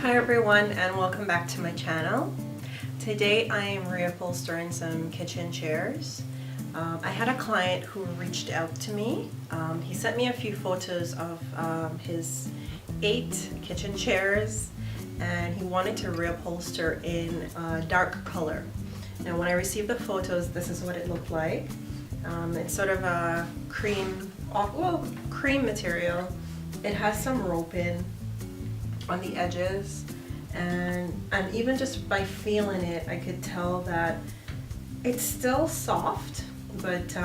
Hi everyone, and welcome back to my channel. Today I am reupholstering some kitchen chairs. I had a client who reached out to me. He sent me a few photos of his 8 kitchen chairs, and he wanted to reupholster in a dark color. And when I received the photos, this is what it looked like. It's sort of a cream material. It has some rope in on the edges, and even just by feeling it, I could tell that it's still soft, but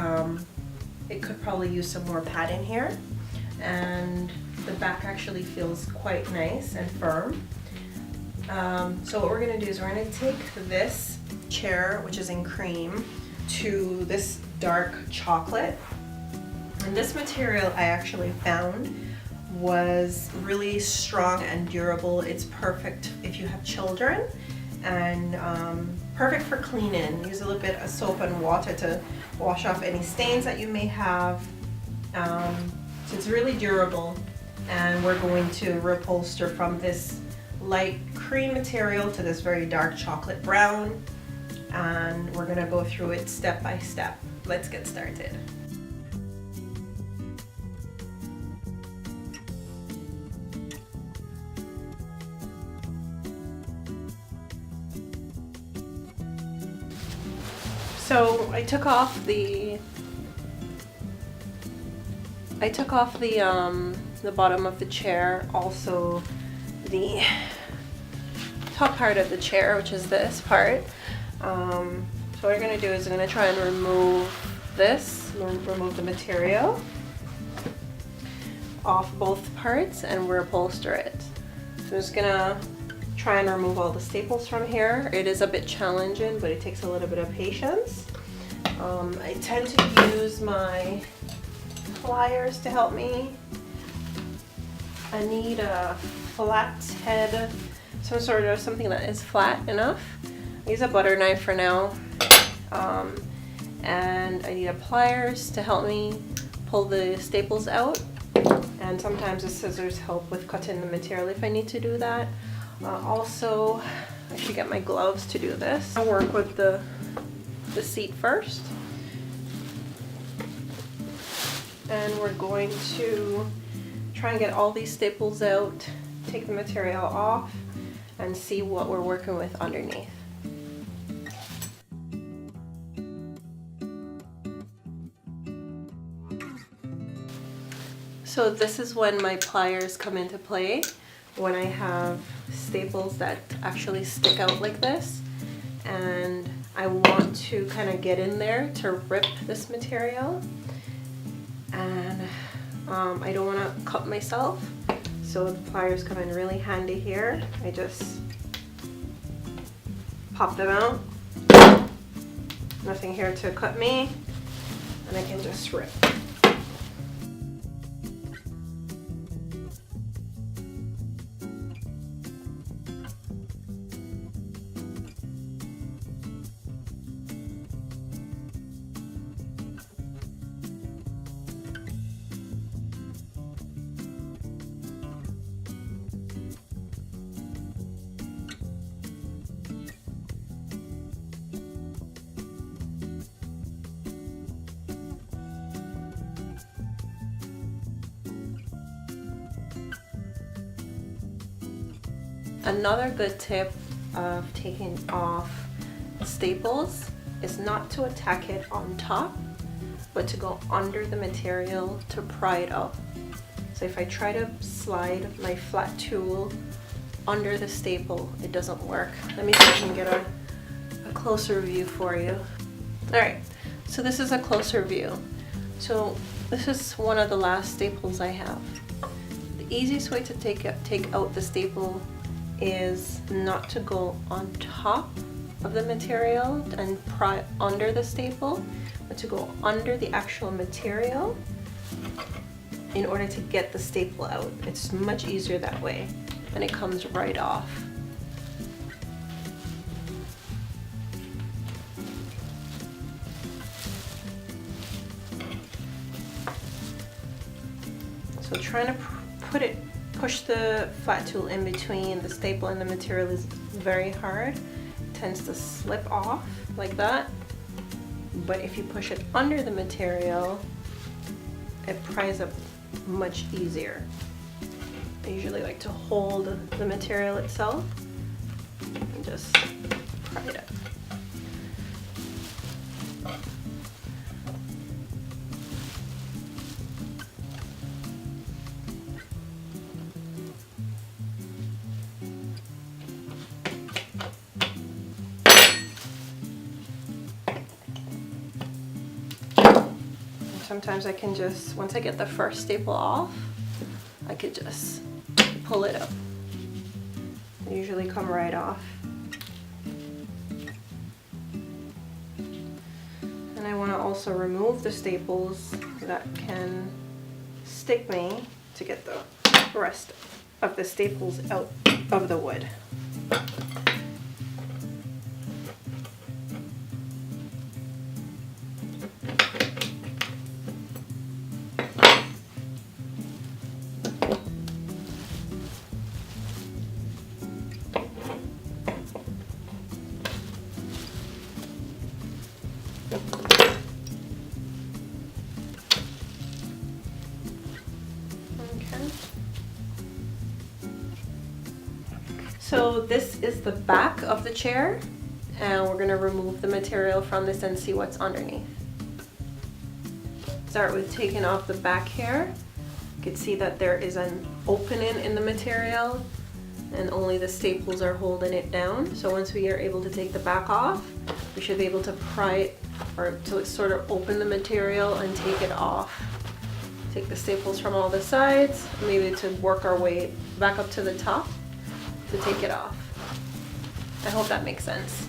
it could probably use some more padding here. And the back actually feels quite nice and firm. So what we're going to do is we're going to take this chair, which is in cream, to this dark chocolate. And this material I actually found was really strong and durable. It's perfect if you have children, and perfect for cleaning. Use a little bit of soap and water to wash off any stains that you may have. So it's really durable, and we're going to reupholster from this light cream material to this very dark chocolate brown, and we're going to go through it step by step. Let's get started. So I took off the bottom of the chair, also the top part of the chair, which is this part. So what we're going to do is I'm going to try and remove the material off both parts and reupholster it. So I'm just going to try and remove all the staples from here. It is a bit challenging, but it takes a little bit of patience. I tend to use my pliers to help me. I need a flat head, something that is flat enough. I use a butter knife for now, and I need a pliers to help me pull the staples out, and sometimes the scissors help with cutting the material if I need to do that. Also, I should get my gloves to do this. I'll work with the seat first. And we're going to try and get all these staples out, take the material off, and see what we're working with underneath. So this is when my pliers come into play, when I have staples that actually stick out like this, and I want to kind of get in there to rip this material, and I don't want to cut myself, so the pliers come in really handy here. I just pop them out, nothing here to cut me, and I can just rip. Another good tip of taking off staples is not to attack it on top, but to go under the material to pry it up. So if I try to slide my flat tool under the staple, it doesn't work. Let me see if I can get a closer view for you. Alright, so this is a closer view. So this is one of the last staples I have. The easiest way to take out the staple is not to go on top of the material and pry under the staple, but to go under the actual material in order to get the staple out. It's much easier that way, and it comes right off. So trying to put it push the flat tool in between the staple and the material is very hard. It tends to slip off like that. But if you push it under the material, it pries up much easier. I usually like to hold the material itself and just pry it up. Sometimes I can just, once I get the first staple off, I could just pull it up. They usually come right off. And I want to also remove the staples that can stick me to get the rest of the staples out of the wood. So this is the back of the chair, and we're going to remove the material from this and see what's underneath. Start with taking off the back here. You can see that there is an opening in the material and only the staples are holding it down. So once we are able to take the back off, we should be able to pry it, or to sort of open the material and take it off. Take the staples from all the sides, maybe to work our way back up to the top to take it off. I hope that makes sense.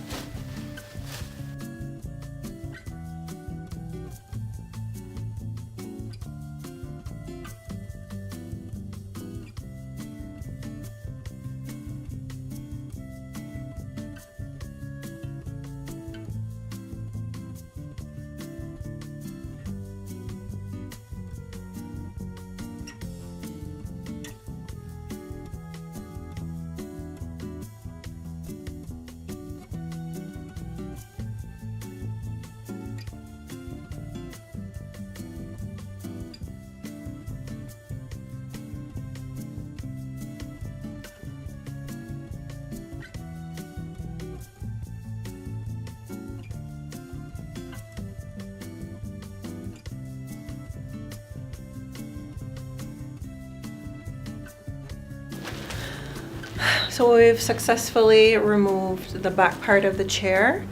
So we've successfully removed the back part of the chair.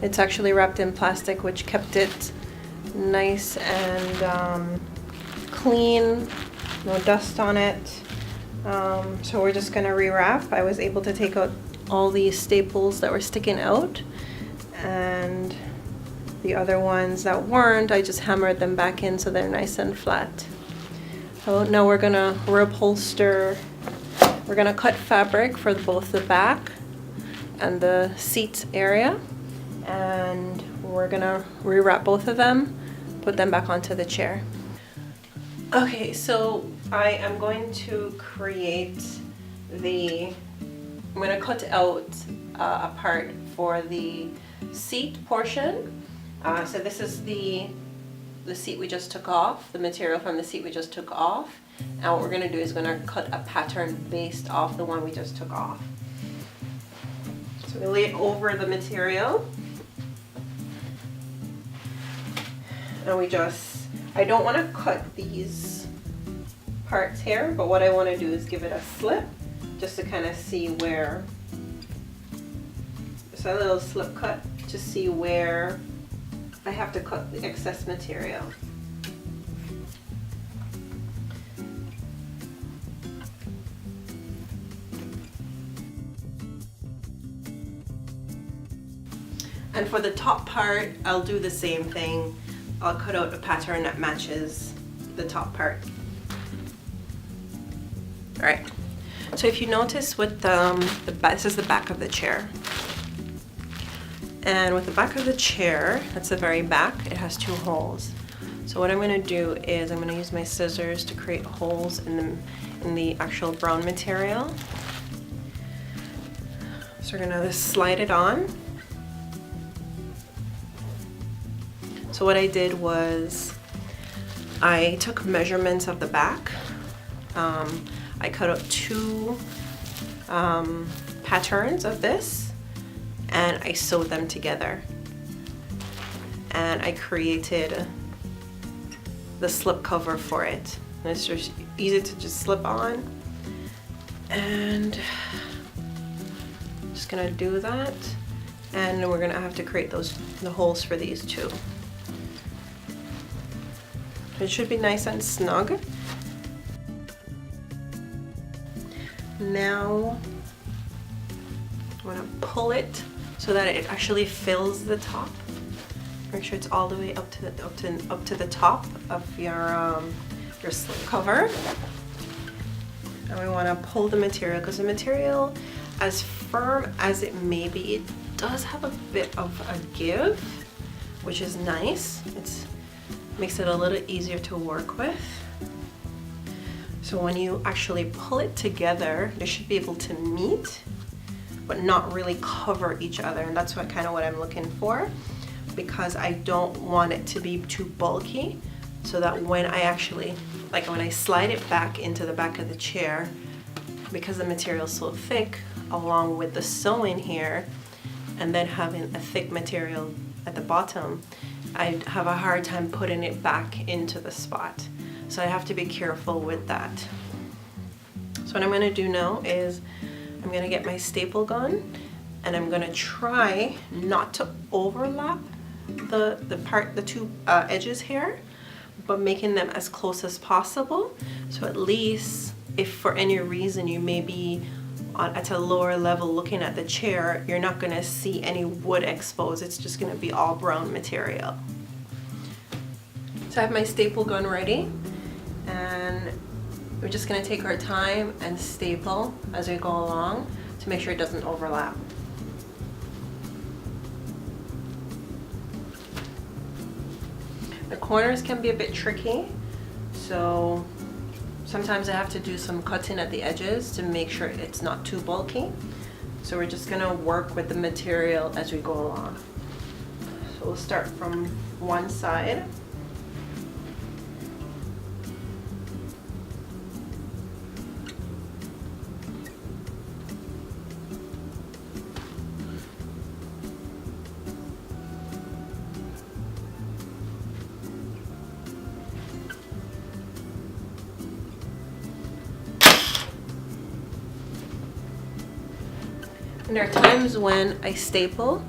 It's actually wrapped in plastic, which kept it nice and clean, no dust on it. So we're just gonna rewrap. I was able to take out all these staples that were sticking out, and the other ones that weren't, I just hammered them back in so they're nice and flat. So now we're gonna reupholster. We're gonna cut fabric for both the back and the seat area, and we're gonna rewrap both of them, put them back onto the chair. Okay, so I am going to create I'm gonna cut out a part for the seat portion. So this is the seat we just took off, the material from the seat we just took off, and what we're going to do is going to cut a pattern based off the one we just took off. So we lay it over the material, and I don't want to cut these parts here, but what I want to do is give it a slip just to kind of see where, just a little slip cut to see where I have to cut the excess material. And for the top part, I'll do the same thing. I'll cut out a pattern that matches the top part. All right, so if you notice with this is the back of the chair. And with the back of the chair, that's the very back, it has two holes. So what I'm going to do is I'm going to use my scissors to create holes in the actual brown material. So we're going to slide it on. So what I did was I took measurements of the back. I cut out 2 patterns of this and I sewed them together. And I created the slip cover for it. And it's just easy to just slip on. And just gonna do that. And we're gonna have to create the holes for these too. It should be nice and snug. Now I'm gonna pull it so that it actually fills the top. Make sure it's all the way up to the top of your slip cover. And we want to pull the material because the material, as firm as it may be, it does have a bit of a give, which is nice. It makes it a little easier to work with. So when you actually pull it together, they should be able to meet, but not really cover each other. And that's what I'm looking for, because I don't want it to be too bulky, so that when I actually, like when I slide it back into the back of the chair, because the material is so thick, along with the sewing here, and then having a thick material at the bottom, I have a hard time putting it back into the spot. So I have to be careful with that. So what I'm going to do now is I'm going to get my staple gun and I'm going to try not to overlap the 2 edges here, but making them as close as possible. So at least if for any reason you may be at a lower level looking at the chair, you're not going to see any wood exposed. It's just going to be all brown material. So I have my staple gun ready, and we're just going to take our time and staple as we go along to make sure it doesn't overlap. The corners can be a bit tricky, so sometimes I have to do some cutting at the edges to make sure it's not too bulky. So we're just going to work with the material as we go along. So we'll start from one side. And there are times when I staple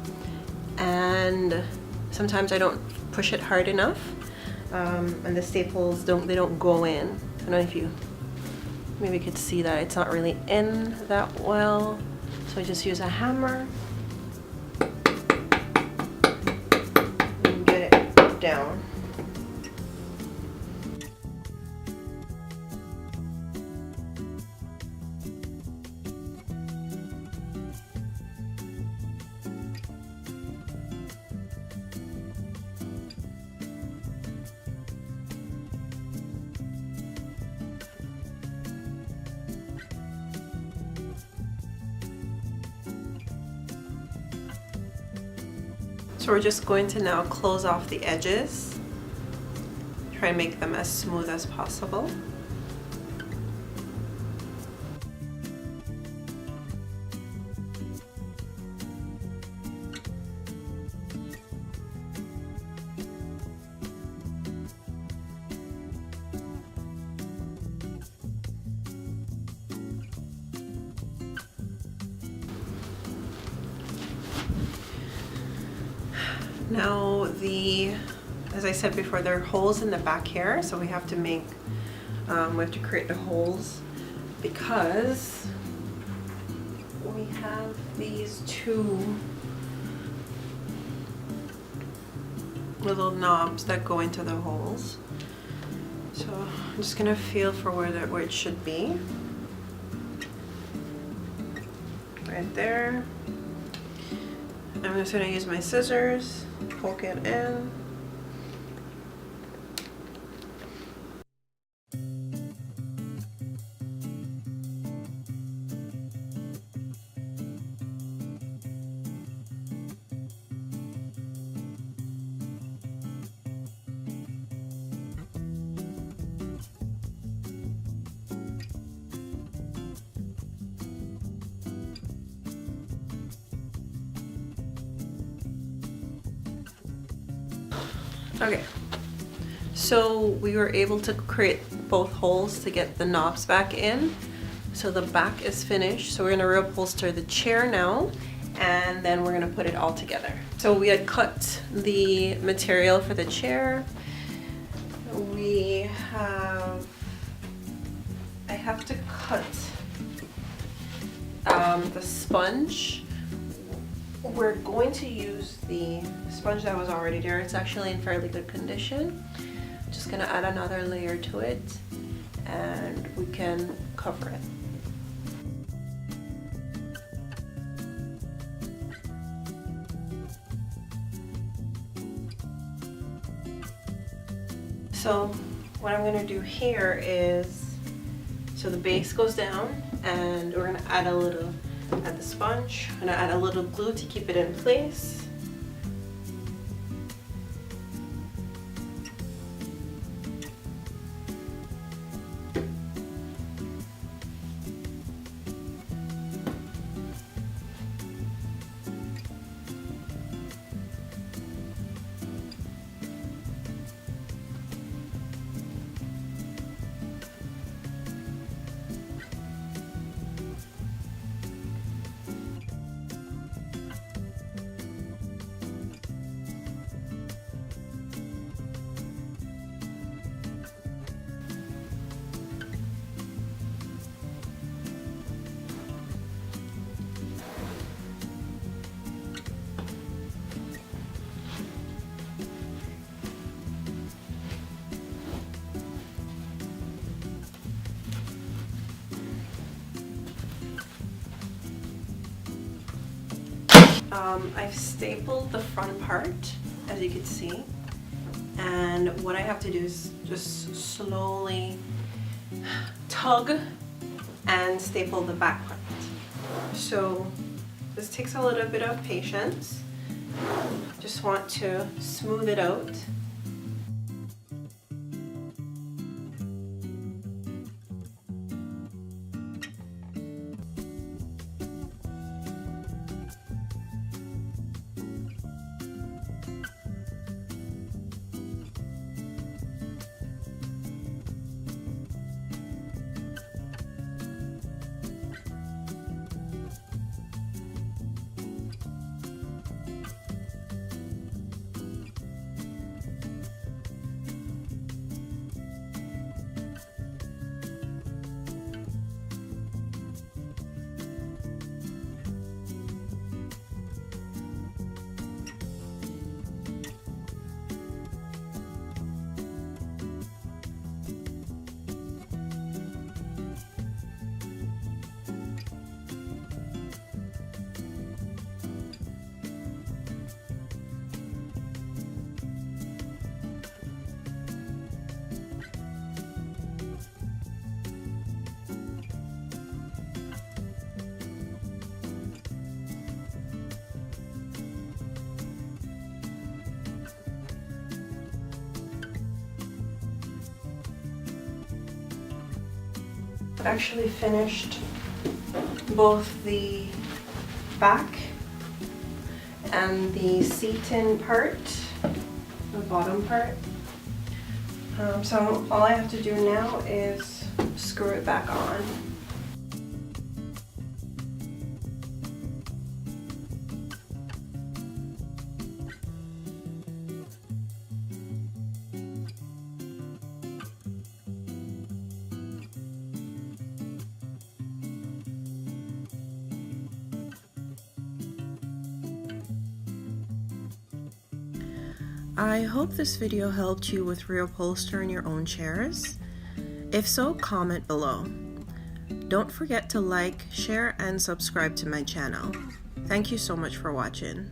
and sometimes I don't push it hard enough, and the staples don't go in. I don't know if you maybe could see that it's not really in that well, so I just use a hammer and get it down. So we're just going to now close off the edges, try and make them as smooth as possible. Now as I said before, there are holes in the back here, so we have to create the holes because we have these 2 little knobs that go into the holes. So I'm just gonna feel for where it should be. Right there. I'm just gonna use my scissors, poke it in. Okay, so we were able to create both holes to get the knobs back in. So the back is finished. So we're gonna reupholster the chair now, and then we're gonna put it all together. So we had cut the material for the chair. I have to cut the sponge. We're going to use the sponge that was already there. It's actually in fairly good condition. Just gonna add another layer to it and we can cover it. So what I'm gonna do here is, so the base goes down and we're gonna add the sponge. I'm gonna add a little glue to keep it in place. I've stapled the front part, as you can see, and what I have to do is just slowly tug and staple the back part. So this takes a little bit of patience. Just want to smooth it out. Actually finished both the back and the seat-in part, the bottom part. So all I have to do now is screw it back on. I hope this video helped you with reupholstering your own chairs. If so, comment below. Don't forget to like, share, and subscribe to my channel. Thank you so much for watching.